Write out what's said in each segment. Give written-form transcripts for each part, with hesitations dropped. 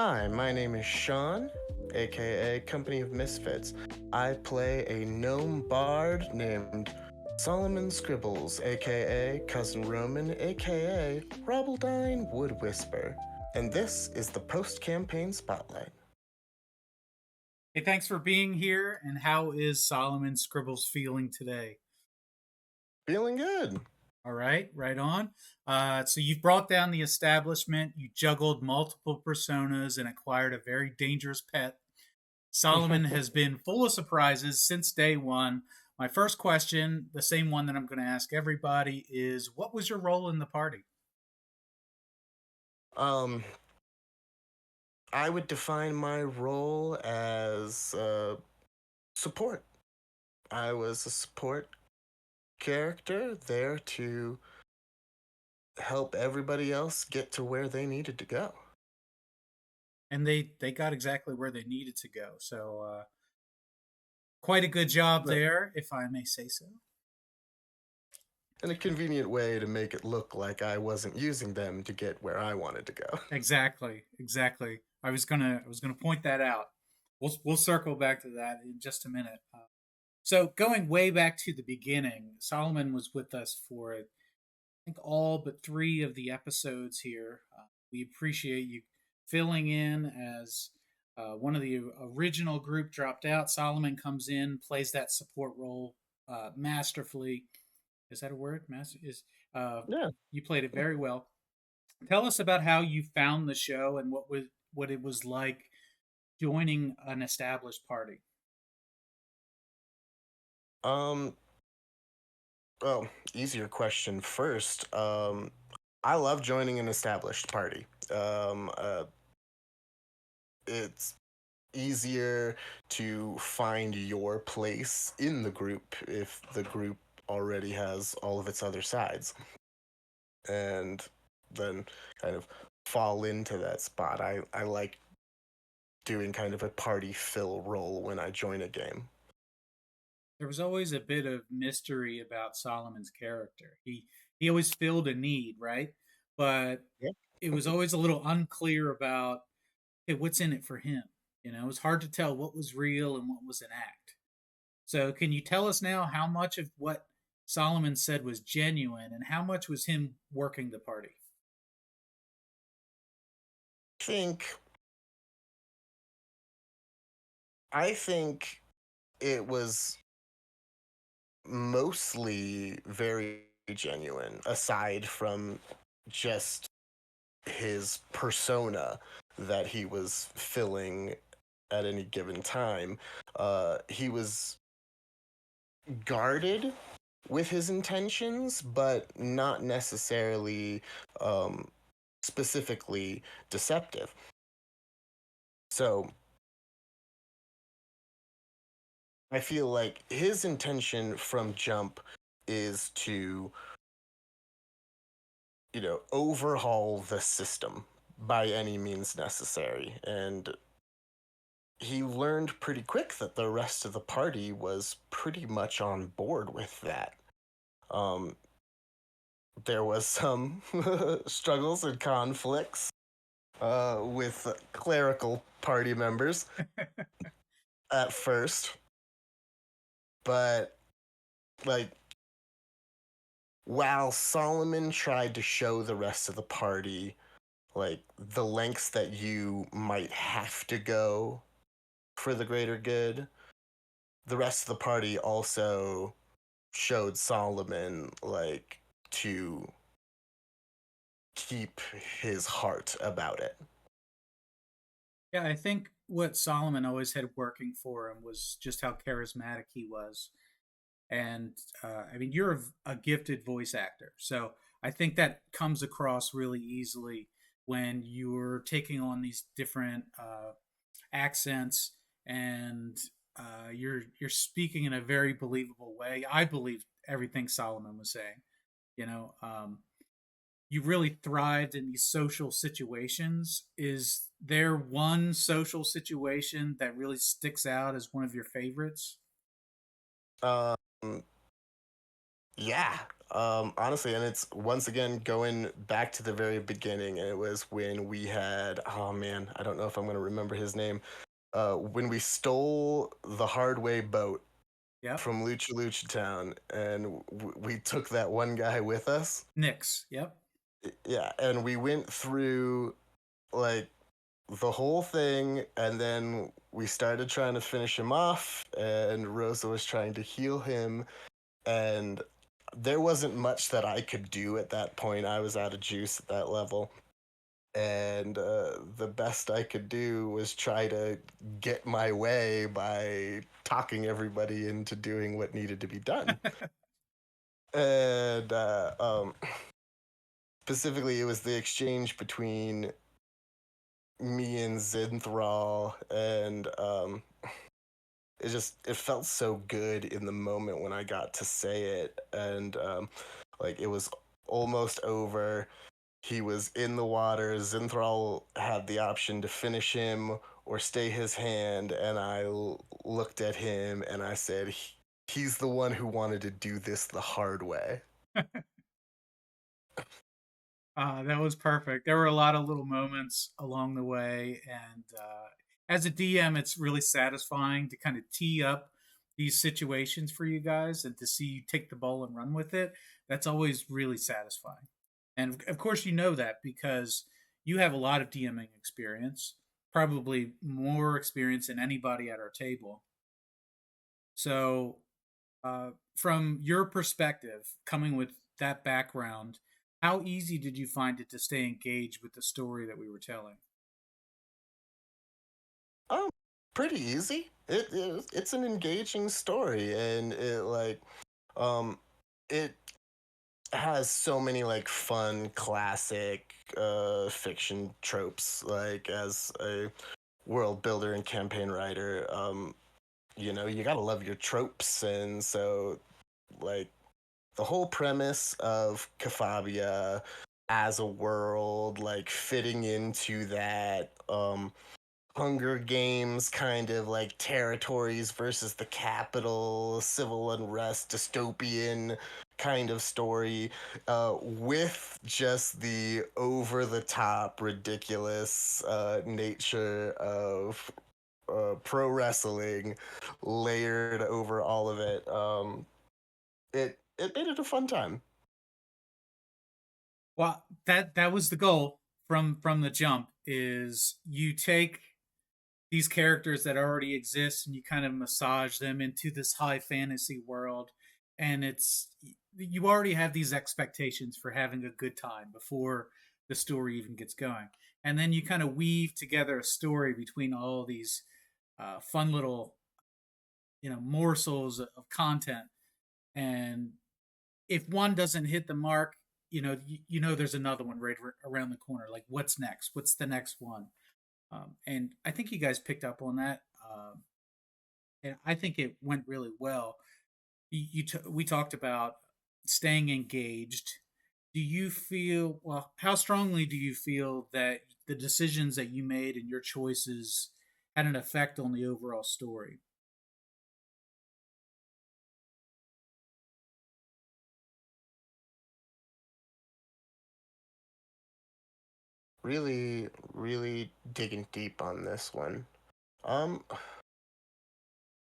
Hi, my name is Sean, aka Company of Misfits. I play a gnome bard named Solomon Scribbles, aka Cousin Roman, aka Robbledine Wood Whisper. And this is the post campaign spotlight. Hey, thanks for being here. And how is Solomon Scribbles feeling today? Feeling good. All right, right on. So you've brought down the establishment, you juggled multiple personas, and acquired a very dangerous pet. Solomon has been full of surprises since day one. My first question, the same one that I'm going to ask everybody, is what was your role in the party? um, I would define my role as support. I was a support character there to help everybody else get to where they needed to go. And they got exactly where they needed to go. So quite a good job Right. there, if I may say so. In a convenient way to make it look like I wasn't using them to get where I wanted to go. Exactly, exactly. I was gonna point that out. We'll circle back to that in just a minute. So going way back to the beginning, Solomon was with us for I think all but three of the episodes here. We appreciate you filling in as one of the original group dropped out. Solomon comes in, plays that support role masterfully. Is that a word? Master is. Uh, Yeah. you played it very well. Tell us about how you found the show and what it was like joining an established party. Um. Well, easier question first. I love joining an established party. It's easier to find your place in the group if the group already has all of its other sides, and then kind of fall into that spot. I like doing kind of a party fill role when I join a game. There was always a bit of mystery about Solomon's character. He always filled a need, right? But Yeah. it was always a little unclear about hey, what's in it for him. You know, it was hard to tell what was real and what was an act. So, can you tell us now how much of what Solomon said was genuine and how much was him working the party? think I think it was mostly very genuine, aside from just his persona that he was filling at any given time. He was guarded with his intentions, but not necessarily um, specifically deceptive. So I feel like his intention from jump is to, overhaul the system by any means necessary. And he learned pretty quick that the rest of the party was pretty much on board with that. Um, there was some struggles and conflicts with clerical party members at first, but like while Solomon tried to show the rest of the party like the lengths that you might have to go for the greater good, the rest of the party also showed Solomon like to keep his heart about it. Yeah, I think what Solomon always had working for him was just how charismatic he was. And I mean, you're a gifted voice actor. So I think that comes across really easily when you're taking on these different accents and you're speaking in a very believable way. I believe everything Solomon was saying. You know, you really thrived in these social situations. Is there one social situation that really sticks out as one of your favorites? Um, yeah. Honestly, and it's once again going back to the very beginning, and it was when we had, oh man, I don't know if I'm going to remember his name. When we stole the Hardway boat Yep. from Lucha Lucha Town, and we took that one guy with us. Nix. Yep. Yeah, and we went through like the whole thing, and then we started trying to finish him off, and Rosa was trying to heal him, and there wasn't much that I could do at that point. I was out of juice at that level. And the best I could do was try to get my way by talking everybody into doing what needed to be done. And specifically, it was the exchange between me and Zinthral, and it felt so good in the moment when I got to say it, and like it was almost over. He was in the water. Zinthral had the option to finish him or stay his hand, and looked at him and I said, "He's the one who wanted to do this the hard way." That was perfect. There were a lot of little moments along the way, and as a DM, it's really satisfying to kind of tee up these situations for you guys and to see you take the ball and run with it. That's always really satisfying. And of course, you know that because you have a lot of DMing experience, probably more experience than anybody at our table. So, from your perspective, coming with that background, how easy did you find it to stay engaged with the story that we were telling? Um, Pretty easy. It's an engaging story, and um it has so many like fun classic fiction tropes. Like as a world builder and campaign writer, you gotta love your tropes, and so like the whole premise of Kafabia as a world, like fitting into that Hunger Games kind of like territories versus the capital, civil unrest, dystopian kind of story, with just the over the top, ridiculous nature of pro wrestling layered over all of it. It made it a fun time. Well, that was the goal from the jump. Is you take these characters that already exist and you kind of massage them into this high fantasy world, and it's you already have these expectations for having a good time before the story even gets going, and then you kind of weave together a story between all these fun little morsels of content. And if one doesn't hit the mark, there's another one right around the corner. Like, what's next? What's the next one? And I think you guys picked up on that, and I think it went really well. We talked about staying engaged. Do you feel well? How strongly do you feel that the decisions that you made and your choices had an effect on the overall story? Really, really digging deep on this one. Um,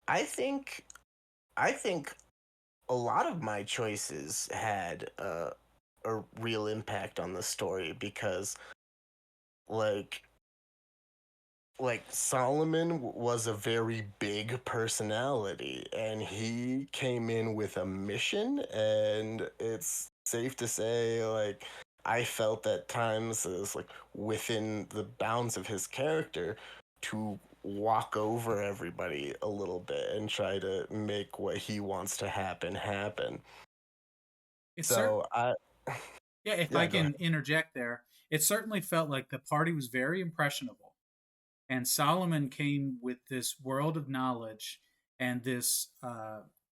I think I think a lot of my choices had a real impact on the story because like Solomon was a very big personality, and he came in with a mission, and it's safe to say I felt at times as like within the bounds of his character to walk over everybody a little bit and try to make what he wants to happen. It's certain. So I Yeah, if I yeah, go ahead. can interject there, it certainly felt like the party was very impressionable. And Solomon came with this world of knowledge and this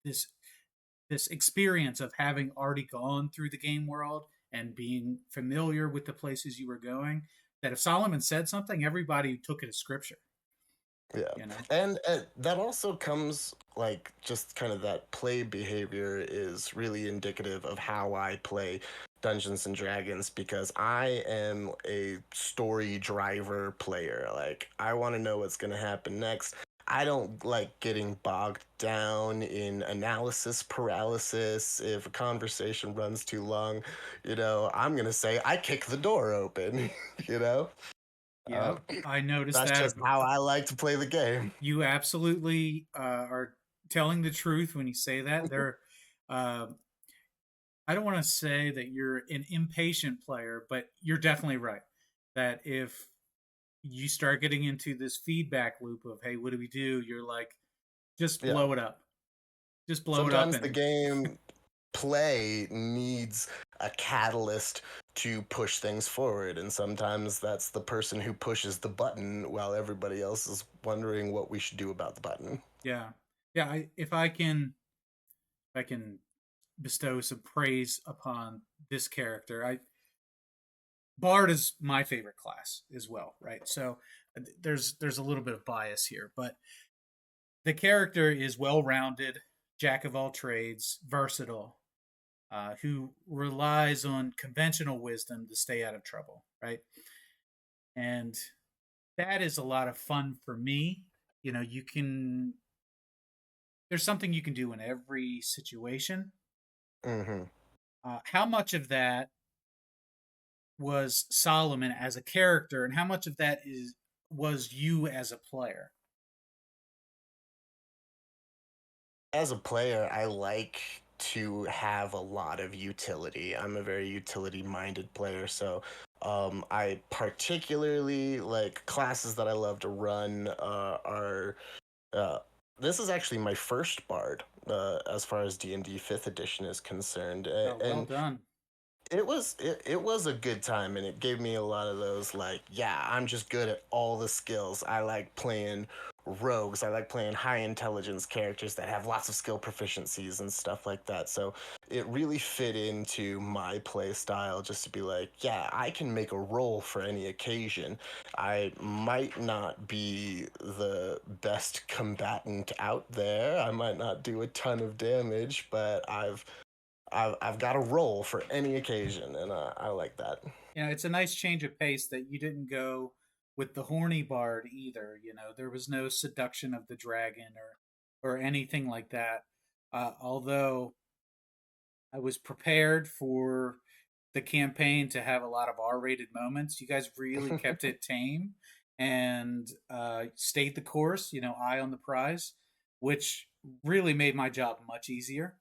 this experience of having already gone through the game world and being familiar with the places you were going. That if Solomon said something, everybody took it as scripture. Yeah. You know. And that also comes like just kind of that play behavior is really indicative of how I play Dungeons and Dragons because I am a story driver player. Like, I want to know what's going to happen next. I don't like getting bogged down in analysis paralysis. If a conversation runs too long, I'm going to say, I kick the door open, you know? Uh, Yep, I noticed that's that. just how I like to play the game. You absolutely are telling the truth when you say that. Uh, I don't want to say that you're an impatient player, but you're definitely right. That if you start getting into this feedback loop of, hey, what do we do? You're like, just Yeah. blow it up. Just blow it up. Sometimes the And game play needs a catalyst to push things forward, and sometimes that's the person who pushes the button while everybody else is wondering what we should do about the button. yeah. Yeah. If I can bestow some praise upon this character, Bard is my favorite class as well, right? So there's a little bit of bias here, but the character is well rounded, jack of all trades, versatile, who relies on conventional wisdom to stay out of trouble, right? And that is a lot of fun for me. You know, there's something you can do in every situation. Hmm. How much of that was Solomon as a character, and how much of that is was you as a player? As a player, I like to have a lot of utility. I'm a very utility minded player, so I particularly like classes that I love to run are Uh, this is actually my first bard, as far as D&D Fifth Edition is concerned, Oh, well and done. it was a good time, and it gave me a lot of those like, yeah, I'm just good at all the skills. I like playing rogues. I like playing high intelligence characters that have lots of skill proficiencies and stuff like that. So it really fit into my play style just to be like, yeah, I can make a roll for any occasion. I might not be the best combatant out there. I might not do a ton of damage, but I've got a role for any occasion, and I like that. You know, it's a nice change of pace that you didn't go with the horny bard either. You know, there was no seduction of the dragon or anything like that. Although I was prepared for the campaign to have a lot of R-rated moments, you guys really kept it tame and stayed the course. You know, eye on the prize, which really made my job much easier.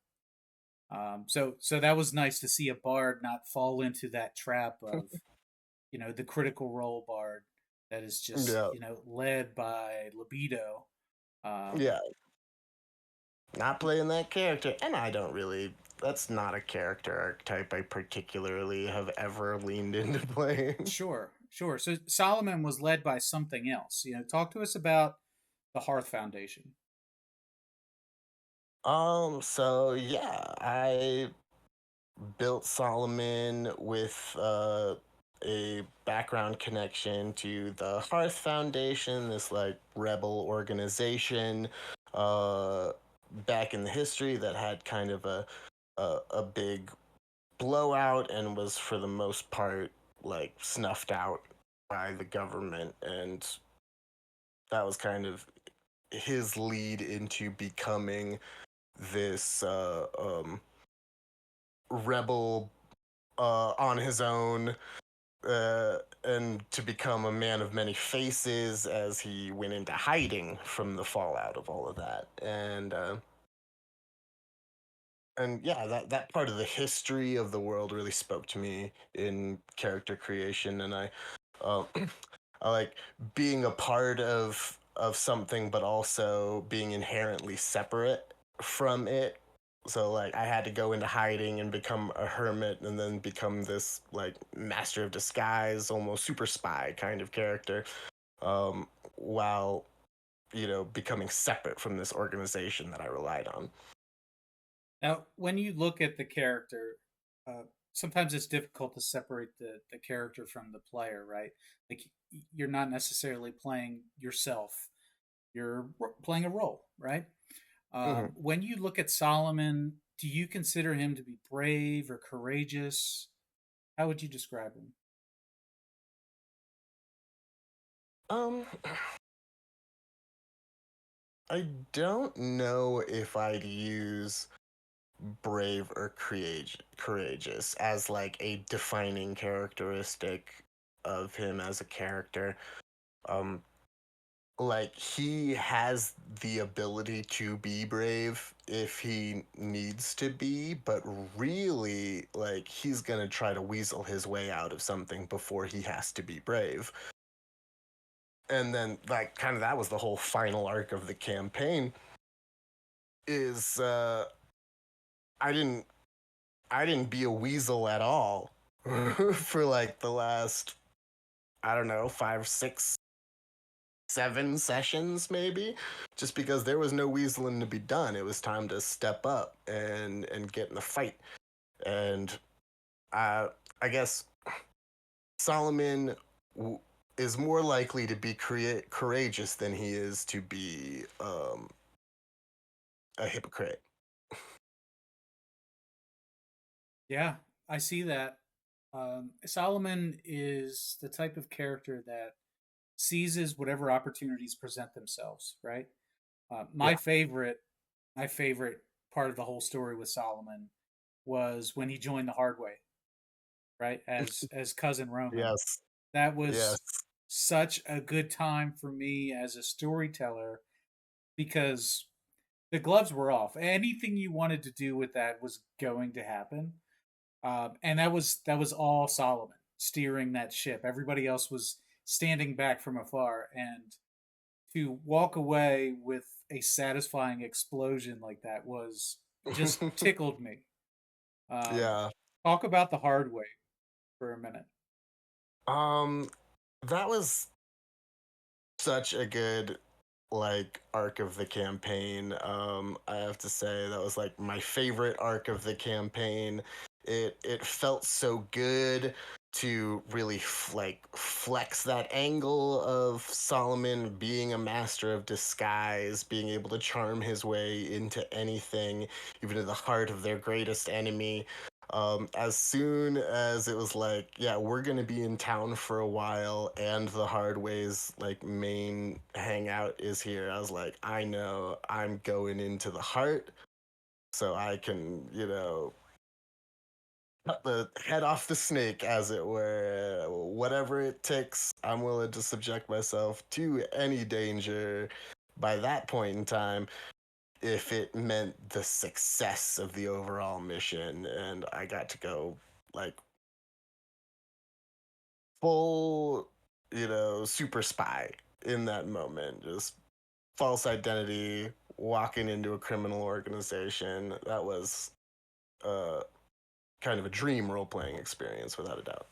So that was nice to see a bard not fall into that trap of the critical role bard that is just Yeah, led by libido. Um, yeah, not playing that character, and I don't really. That's not a character archetype I particularly have ever leaned into playing. sure, sure. So Solomon was led by something else. You know, talk to us about the Hearth Foundation. So yeah, I built Solomon with a background connection to the Hearth Foundation, this like rebel organization uh, back in the history that had kind of a big blowout and was for the most part like snuffed out by the government, and that was kind of his lead into becoming this rebel on his own, and to become a man of many faces as he went into hiding from the fallout of all of that. And yeah, that part of the history of the world really spoke to me in character creation, and uh, I like being a part of something, but also being inherently separate from it. So like I had to go into hiding and become a hermit, and then become this like master of disguise, almost super spy kind of character, um, while becoming separate from this organization that I relied on. Now, when you look at the character, uh, sometimes it's difficult to separate the character from the player, right? Like you're not necessarily playing yourself. You're playing a role, right? Hmm. When you look at Solomon, do you consider him to be brave or courageous? How would you describe him? Um, I don't know if I'd use brave or courageous as like a defining characteristic of him as a character. Um, like he has the ability to be brave if he needs to be, but really, like he's gonna try to weasel his way out of something before he has to be brave. And then, like, kind of that was the whole final arc of the campaign. Is I didn't I didn't be a weasel at all for like the last, I don't know, 5, 6, 7 sessions maybe, just because there was no weaseling to be done. It was time to step up and get in the fight. And uh, I guess Solomon is more likely to be courageous than he is to be a hypocrite. Yeah, I see that. Solomon is the type of character that seizes whatever opportunities present themselves. Right. Yeah. My favorite part of the whole story with Solomon was when he joined the hard way. Right, as cousin Roman. Yes. That Yes. was such a good time for me as a storyteller because the gloves were off. Anything you wanted to do with that was going to happen. And that was all Solomon steering that ship. Everybody else was standing back from afar, and to walk away with a satisfying explosion like that was just tickled me. Um, Yeah. Talk about the hard way for a minute. Um, that was such a good like arc of the campaign. I have to say that was like my favorite arc of the campaign. It felt so good to really like flex that angle of Solomon being a master of disguise, being able to charm his way into anything, even to the heart of their greatest enemy. As soon as it was like, yeah, we're gonna be in town for a while, and the Hardways like main hangout is here, I was like, I know I'm going into the heart, so I can, cut the head off the snake, as it were. Whatever it takes, I'm willing to subject myself to any danger. By that point in time, if it meant the success of the overall mission, and I got to go like full, super spy in that moment. Just false identity, walking into a criminal organization. That was uh, kind of a dream role playing experience, without a doubt.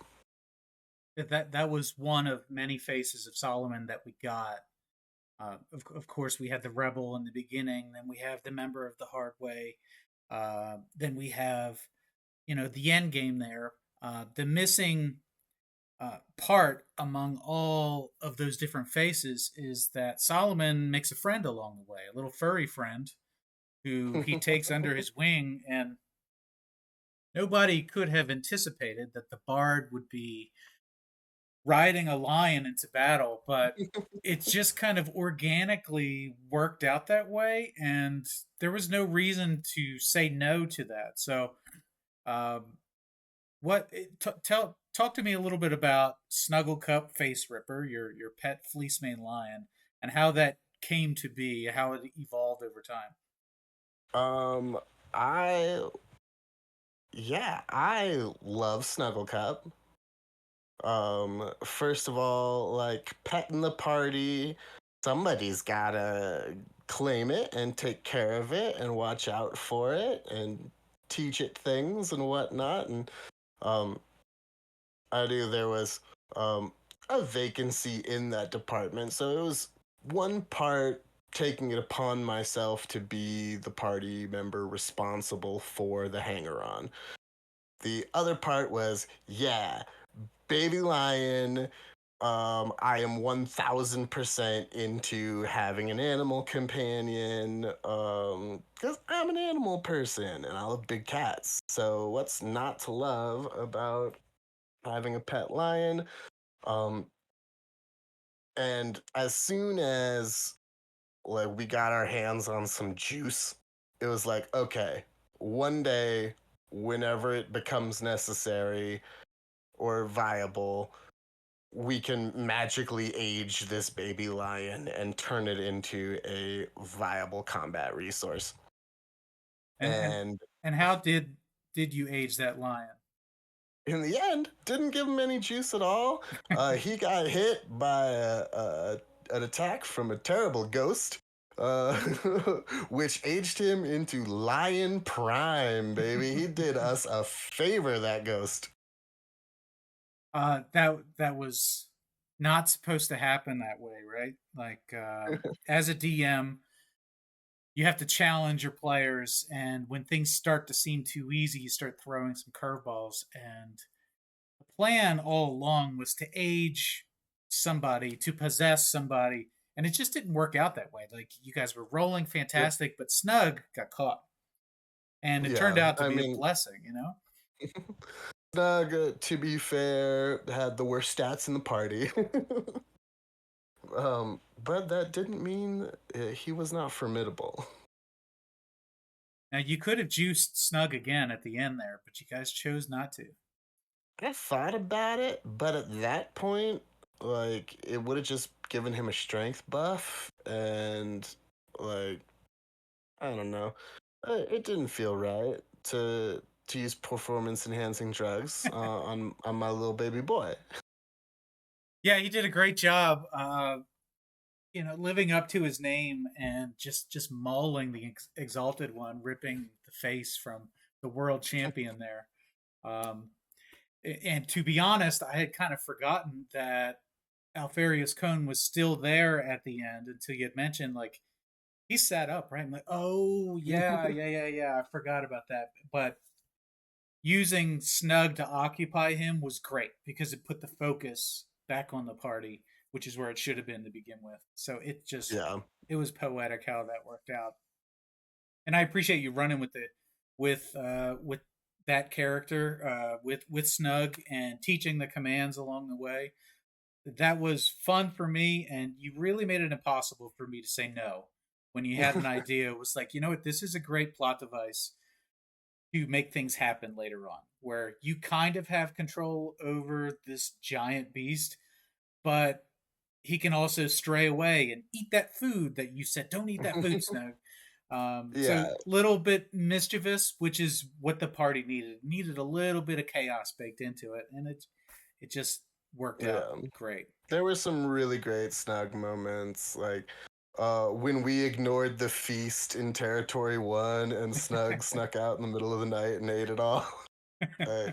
That was one of many faces of Solomon that we got. Of course, we had the rebel in the beginning. Then we have the member of the hard way. Then we have, the end game there. The missing part among all of those different faces is that Solomon makes a friend along the way, a little furry friend who he takes under his wing, and nobody could have anticipated that the bard would be riding a lion into battle, but it just kind of organically worked out that way, and there was no reason to say no to that. So, um, tell talk to me a little bit about Snugglecup Face Ripper, your pet fleecemane lion, and how that came to be, how it evolved over time. um, I I love Snugglecup. First of all, like petting the party, somebody's gotta claim it and take care of it and watch out for it and teach it things and whatnot. And um, I knew there was um, a vacancy in that department, so it was one part taking it upon myself to be the party member responsible for the hanger on. The other part was, yeah, baby lion, I am 1000% into having an animal companion. Because I'm an animal person and I love big cats. So what's not to love about having a pet lion? Um, and as soon as like we got our hands on some juice, it was like, okay, one day, whenever it becomes necessary or viable, we can magically age this baby lion and turn it into a viable combat resource. And and And and how did you age that lion? in the end, didn't give him any juice at all. He got hit by an attack from a terrible ghost, uh, which aged him into Lion Prime, baby. He did us a favor, that ghost. That was not supposed to happen that way, right? Like as a DM, you have to challenge your players, and when things start to seem too easy, you start throwing some curveballs. And the plan all along was to age somebody, to possess somebody, and it just didn't work out that way. Like you guys were rolling It, fantastic, but Snug got caught, and it turned yeah, out to I be a mean, blessing, you know. Snug, to be fair, had the worst stats in the party. But that didn't mean he was not formidable. Now you could have juiced Snug again at the end there, but you guys chose not to. I thought about it, but at that point, like, it would have just given him a strength buff, and, like, I don't know. It didn't feel right to use performance enhancing drugs on my little baby boy. Yeah, he did a great job. Living up to his name and just mauling the exalted one, ripping the face from the world champion there. Um, and to be honest, I had kind of forgotten that Alfarius Cone was still there at the end until you had mentioned like he sat up, right? I'm like, oh yeah. I forgot about that. But using Snug to occupy him was great because it put the focus back on the party, which is where it should have been to begin with. So Yeah. it was poetic how that worked out. And I appreciate you running with that character with Snug and teaching the commands along the way. That was fun for me, and you really made it impossible for me to say no when you had an idea. It was like, you know what, this is a great plot device to make things happen later on, where you kind of have control over this giant beast, but he can also stray away and eat that food that you said don't eat that food, Snow. So Yeah. little bit mischievous, which is what the party needed. It needed a little bit of chaos baked into it, and it just worked out Yeah. great. There were some really great Snug moments, like when we ignored the feast in Territory 1 and Snug snuck out in the middle of the night and ate it all. uh,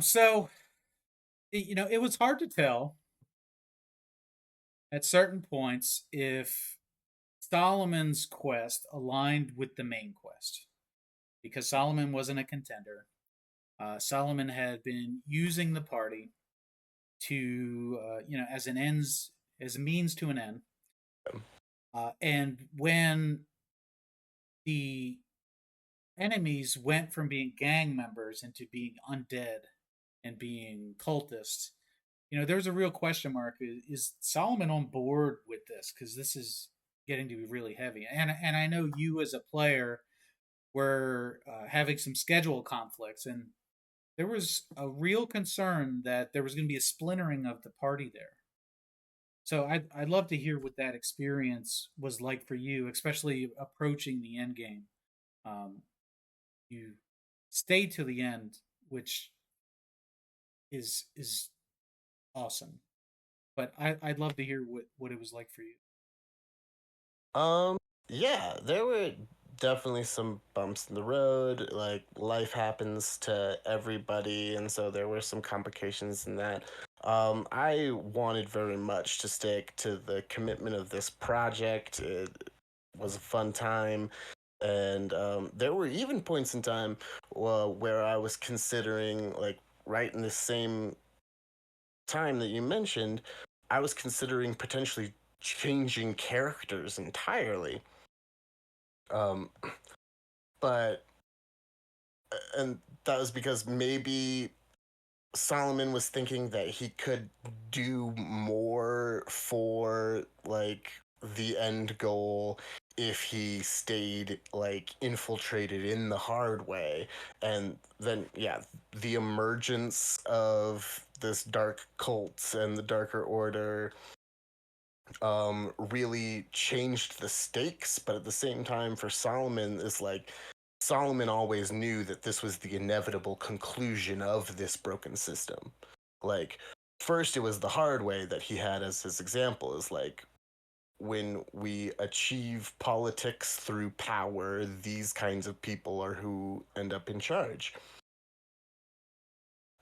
So it was hard to tell at certain points if Solomon's quest aligned with the main quest because Solomon wasn't a contender. Solomon had been using the party to, as an ends, as a means to an end. And when the enemies went from being gang members into being undead and being cultists, there was a real question mark: is Solomon on board with this? Because this is getting to be really heavy. And I know you as a player were having some schedule conflicts, and there was a real concern that there was going to be a splintering of the party there. So I'd love to hear what that experience was like for you, especially approaching the end game. Um, you stayed to the end, which is awesome. But I'd love to hear what it was like for you. um, yeah, there were definitely some bumps in the road. Like life happens to everybody, and so there were some complications in that. I wanted very much to stick to the commitment of this project. It was a fun time. And there were even points in time where I was considering like right in the same time that you mentioned, I was considering potentially changing characters entirely. Um, but and that was because maybe Solomon was thinking that he could do more for like the end goal if he stayed like infiltrated in the hard way. And then yeah, the emergence of this dark cult and the darker order really changed the stakes, but at the same time for Solomon is like Solomon always knew that this was the inevitable conclusion of this broken system. Like first it was the hard way that he had as his example is like when we achieve politics through power, these kinds of people are who end up in charge.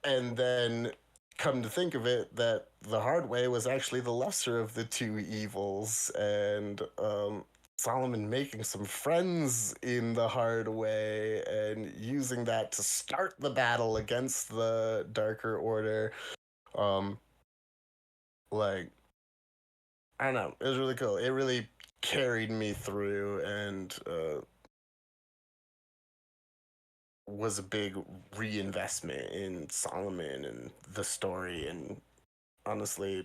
And then come to think of it, that the hard way was actually the lesser of the two evils, and Solomon making some friends in the hard way and using that to start the battle against the darker order. Um, like I don't know, it was really cool. It really carried me through and was a big reinvestment in Solomon and the story. And honestly,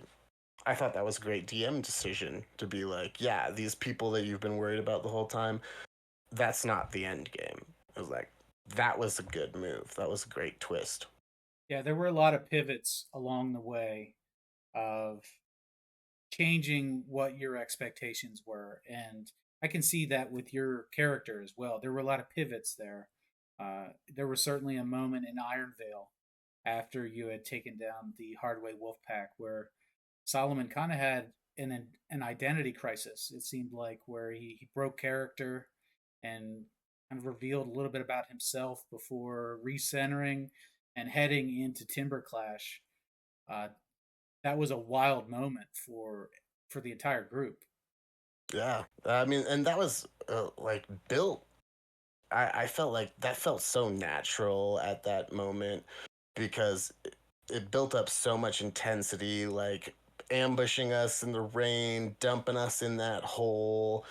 I thought that was a great DM decision to be like, yeah, these people that you've been worried about the whole time, that's not the end game. I was like, that was a good move. That was a great twist. Yeah, there were a lot of pivots along the way of changing what your expectations were, and I can see that with your character as well. There were a lot of pivots there. There was certainly a moment in Ironvale after you had taken down the Hardway Wolfpack where Solomon kind of had an identity crisis. It seemed like where he broke character and kind of revealed a little bit about himself before recentering and heading into Timber Clash. Uh, that was a wild moment for the entire group. Yeah. I mean, and that was like built. I felt like that felt so natural at that moment because it built up so much intensity, like ambushing us in the rain, dumping us in that hole,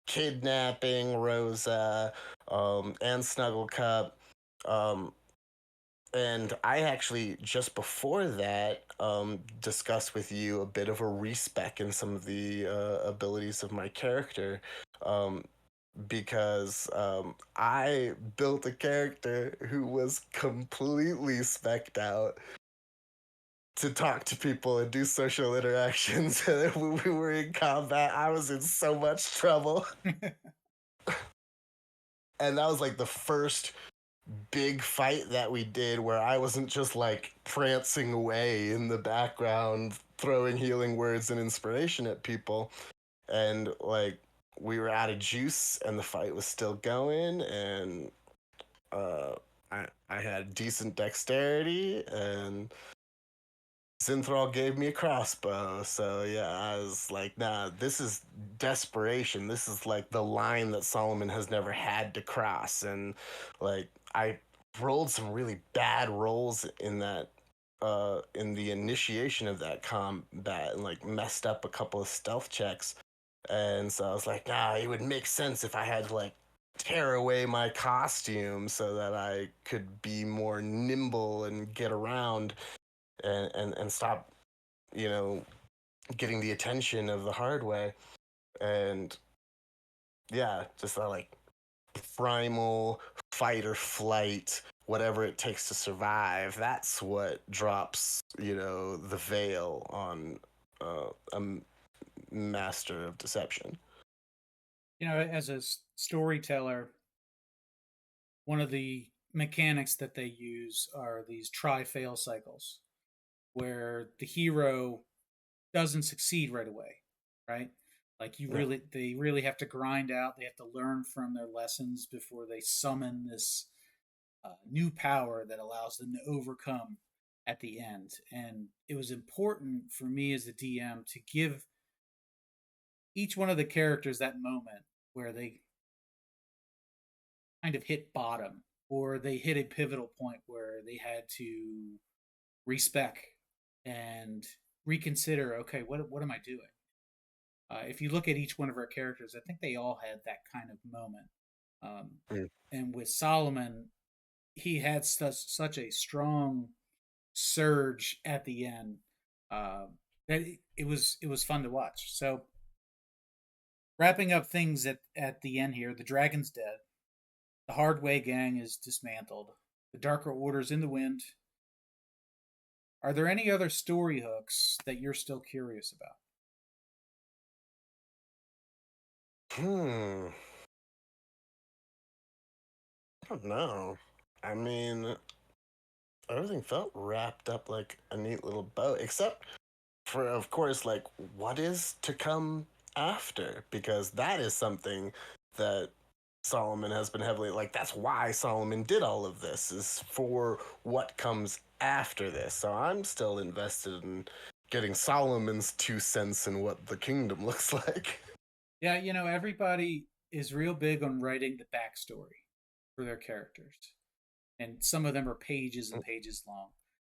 kidnapping Rosa and Snugglecup. Um, and I actually, just before that, discussed with you a bit of a respec in some of the abilities of my character. Um, because I built a character who was completely specked out to talk to people and do social interactions. When we were in combat, I was in so much trouble. And that was like the first big fight that we did where I wasn't just like prancing away in the background, throwing healing words and inspiration at people. And like we were out of juice and the fight was still going. And uh, I had decent dexterity and Synthral gave me a crossbow. So yeah, I was like, nah, this is desperation. This is like the line that Solomon has never had to cross. And like I rolled some really bad rolls in the initiation of that combat and like messed up a couple of stealth checks. And so I was like, nah, it would make sense if I had to like tear away my costume so that I could be more nimble and get around and stop, you know, getting the attention of the hard way. And yeah, just that like primal fight or flight, whatever it takes to survive. That's what drops, the veil on a master of deception. As a storyteller, one of the mechanics that they use are these try fail cycles where the hero doesn't succeed right away, right? Like Yeah. they really have to grind out. They have to learn from their lessons before they summon this new power that allows them to overcome at the end. And it was important for me as the DM to give each one of the characters that moment where they kind of hit bottom or they hit a pivotal point where they had to respec and reconsider. Okay, what am I doing? If you look at each one of our characters, I think they all had that kind of moment. Um, Mm. and with Solomon, he had such a strong surge at the end uh, that it was fun to watch. So wrapping up things at the end here, the dragon's dead. The Hardway gang is dismantled. The Darker Order's in the wind. Are there any other story hooks that you're still curious about? Hmm. I don't know. I mean, everything felt wrapped up like a neat little bow, except for, of course, like what is to come after, because that is something that Solomon has been heavily like. That's why Solomon did all of this, is for what comes after this. So I'm still invested in getting Solomon's 2 cents in what the kingdom looks like. Yeah, everybody is real big on writing the backstory for their characters, and some of them are pages and pages long.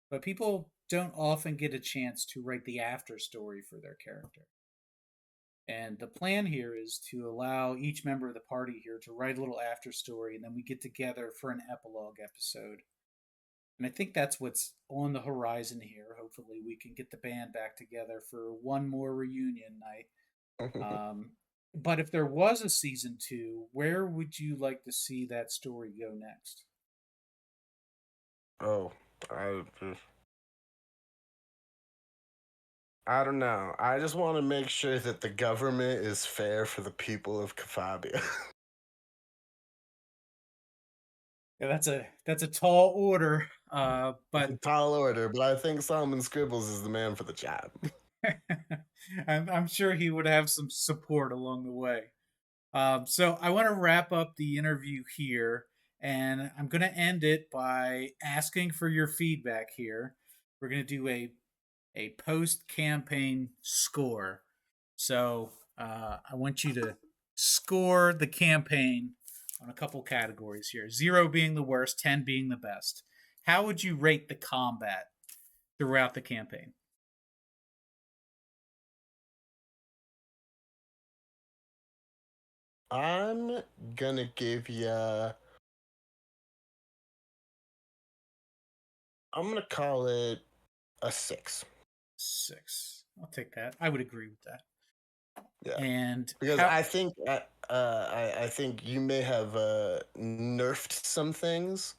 But people don't often get a chance to write the after story for their character. And the plan here is to allow each member of the party here to write a little after story, and then we get together for an epilogue episode. And I think that's what's on the horizon here. Hopefully, we can get the band back together for one more reunion night. Um, but if there was a season two, where would you like to see that story go next? Oh, I I don't know. I just want to make sure that the government is fair for the people of Kafabia. Yeah, that's a tall order, It's a but tall order, but I think Solomon Scribbles is the man for the job. I'm sure he would have some support along the way. So I want to wrap up the interview here, and I'm going to end it by asking for your feedback here. We're going to do a post campaign score. So I want you to score the campaign on a couple categories here. 0 being the worst, 10 being the best. How would you rate the combat throughout the campaign? I'm gonna give you. I'm gonna call it a 6. 6. I'll take that. I would agree with that. Yeah, And because how? I think you may have nerfed some things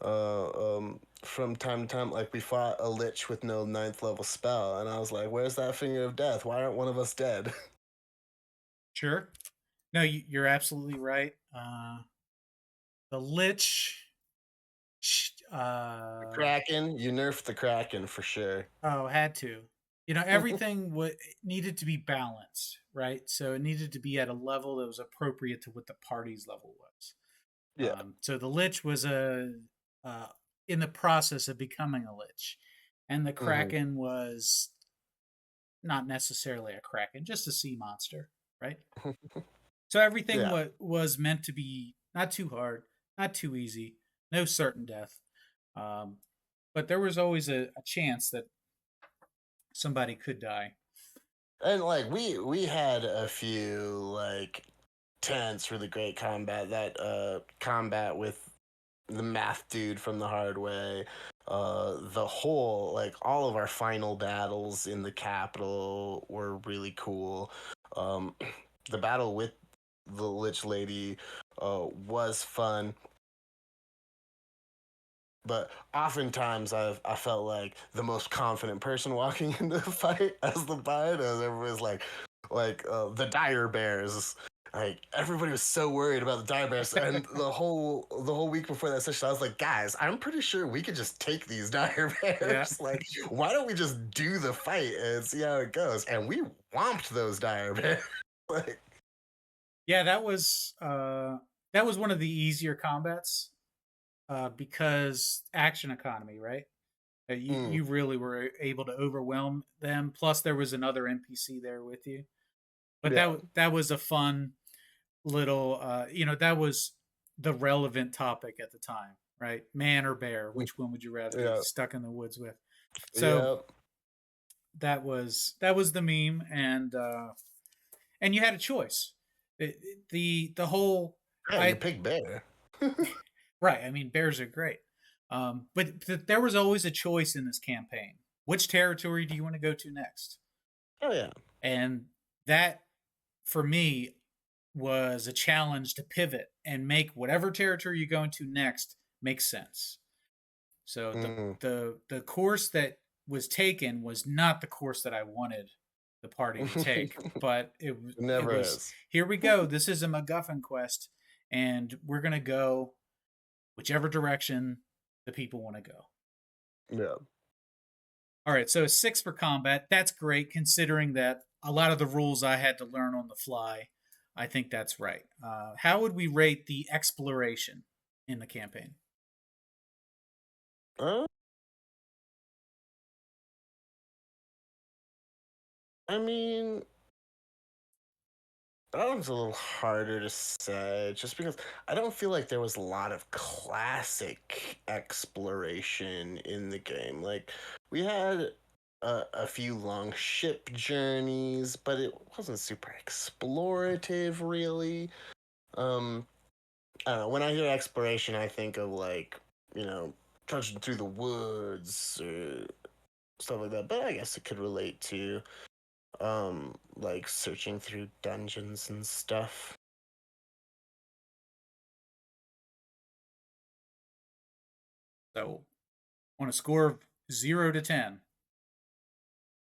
from time to time. Like we fought a lich with no 9th level spell, and I was like, "Where's that finger of death? Why aren't one of us dead?" Sure. No, you're absolutely right. The Lich. The Kraken, you nerfed the Kraken for sure. Oh, had to. Everything needed to be balanced, right? So it needed to be at a level that was appropriate to what the party's level was. Yeah. So the Lich was uh, in the process of becoming a Lich, and the Hmm. Kraken was not necessarily a Kraken, just a sea monster, right? So everything Yeah. was meant to be not too hard, not too easy, no certain death. Um, but there was always a chance that somebody could die. And like we had a few like tense, really great combat. That combat with the math dude from the hard way. The whole like all of our final battles in the capital were really cool. Um, the battle with the Lich Lady was fun. But oftentimes I felt like the most confident person walking into the fight as the bard, as everybody's like the dire bears. Like everybody was so worried about the dire bears, and the whole week before that session, I was like, guys, I'm pretty sure we could just take these dire Yeah, bears. Like, why don't we just do the fight and see how it goes? And we whomped those dire bears. Like, yeah, that was one of the easier combats because action economy, right? You mm, you really were able to overwhelm them. Plus, there was another NPC there with you. But yeah, that was a fun little, that was the relevant topic at the time, right? Man or bear? Which one would you rather be yeah. stuck in the woods with? So Yep. that was the meme, and you had a choice. The whole Yeah, you I pick bear. right. I mean, bears are great, but there was always a choice in this campaign. Which territory do you want to go to next? Oh yeah. And that, for me, was a challenge to pivot and make whatever territory you go into next make sense. So Mm. the course that was taken was not the course that I wanted the party to take, but It it never was is. here we go. This is a MacGuffin quest, and we're gonna go whichever direction the people want to go. Yeah. All right, so 6 for combat. That's great considering that a lot of the rules I had to learn on the fly. I think that's right. How would we rate the exploration in the campaign? Uh, I mean, that one's a little harder to say, just because I don't feel like there was a lot of classic exploration in the game. Like, we had a few long ship journeys, but it wasn't super explorative, really. Um, I don't know. When I hear exploration, I think of like, you know, trudging through the woods or stuff like that. But I guess it could relate to like searching through dungeons and stuff. So, on a score of 0 to 10,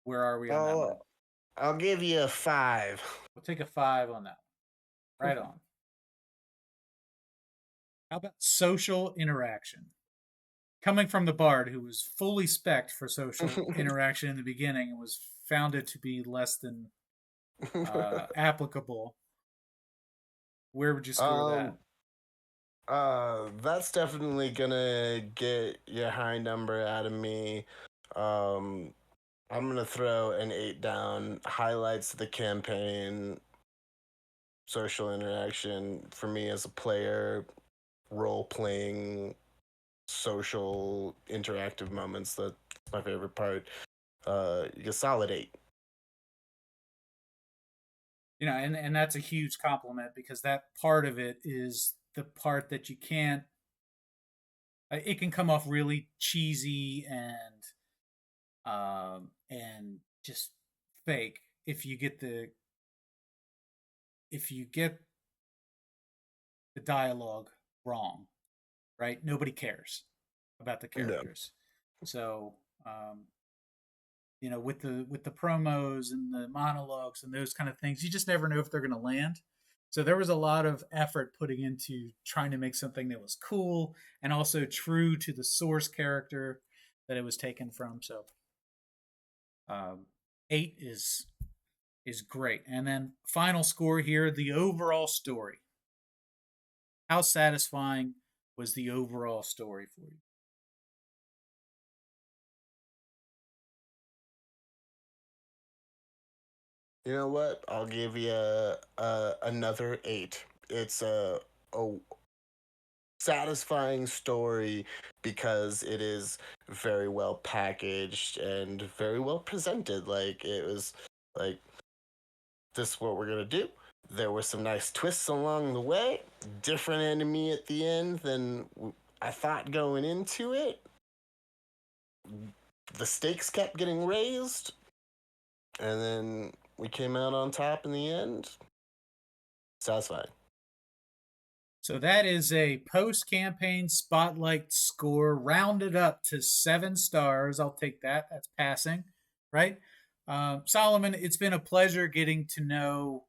where are we on that one? I'll give you a 5. We'll take a 5 on that one. Right on. How about social interaction? Coming from the bard, who was fully spec'd for social interaction in the beginning and was found it to be less than applicable, where would you score um that? that's definitely gonna get your high number out of me. um I'm gonna throw an 8 down. Highlights of the campaign: social interaction for me as a player, role playing, social interactive moments. That's my favorite part. You get solid 8. You know, and that's a huge compliment because that part of it is the part that you can't. It can come off really cheesy and just fake if you get the dialogue wrong, right? Nobody cares about the No. characters. So, you know, with the promos and the monologues and those kind of things, you just never know if they're going to land. So there was a lot of effort putting into trying to make something that was cool and also true to the source character that it was taken from. So, 8 is great. And then final score here, the overall story. How satisfying was the overall story for you? You know what? I'll give you another 8. It's a satisfying story because it is very well packaged and very well presented. Like, it was like, this is what we're gonna do. There were some nice twists along the way. Different enemy at the end than I thought going into it. The stakes kept getting raised, and then we came out on top in the end. Satisfying. So that is a post campaign spotlight score rounded up to 7 stars. I'll take that. That's passing, right? Solomon, it's been a pleasure getting to know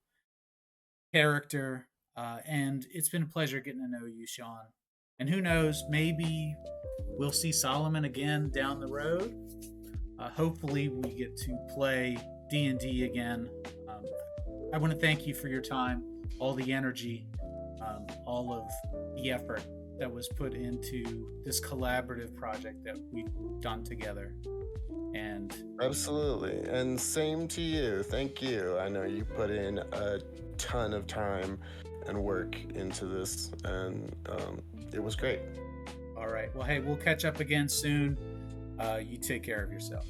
character, and it's been a pleasure getting to know you, Sean. And who knows, maybe we'll see Solomon again down the road. Hopefully, we get to play D&D again. I want to thank you for your time, all the energy, all of the effort that was put into this collaborative project that we've done together. And Absolutely. And same to you. Thank you. I know you put in a ton of time and work into this, and it was great. all right, well, hey, we'll catch up again soon. You take care of yourself.